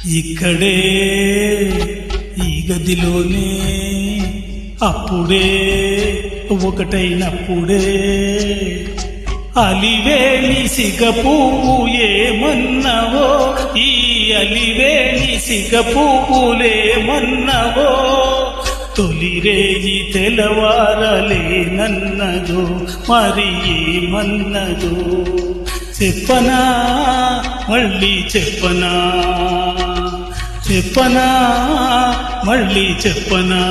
ఇక్కడే ఈ గదిలోనే అప్పుడే ఒకటైనప్పుడే అలివేణి సిగపువ్వు ఏమన్నవో, ఈ అలివేణి సిగపువ్వులేమన్నవో, తొలిరేయి తెలవారలేనన్నదో మరి ఏమన్నదో, చెప్పనా మళ్ళీ చెప్పనా, చెప్పనా మళ్ళీ చెప్పనా.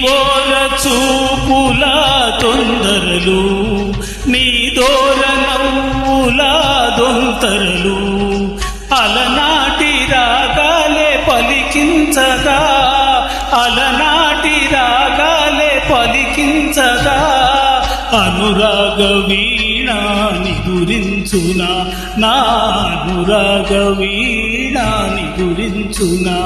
ఓల చూపుల తొందరలు, నీ దోర నవ్వుల దొంతరలు, అలనాటి రాగాలే పలికించగా, అలనాటి రాగాలే పలికించగా, అనురాగ వీణాని గురించునా, నా అనురాగ వీణాని గురించునా.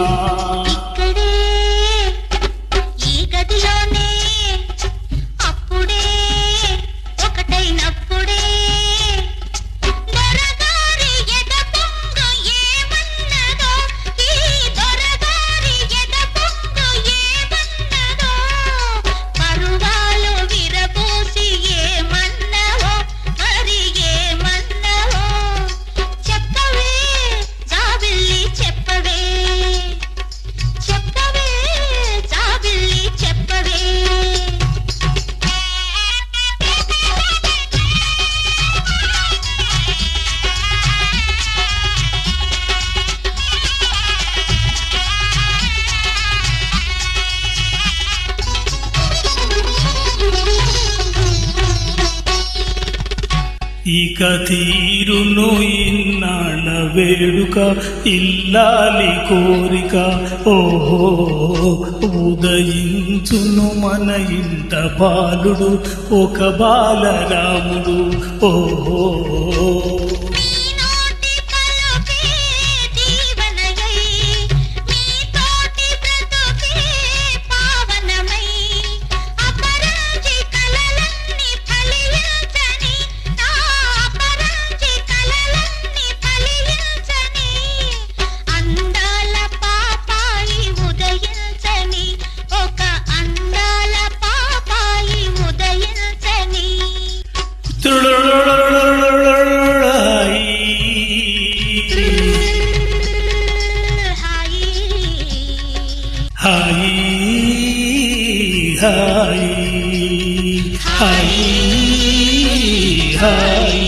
ఇక తీరును ఇన్నాళ్ళ వేడుక, ఇల్లాలి కోరిక, ఓహో ఉదయించును మన ఇంట బాలుడు, ఒక బాలరాముడు, ఓహో. హాయి హాయి హాయి హాయి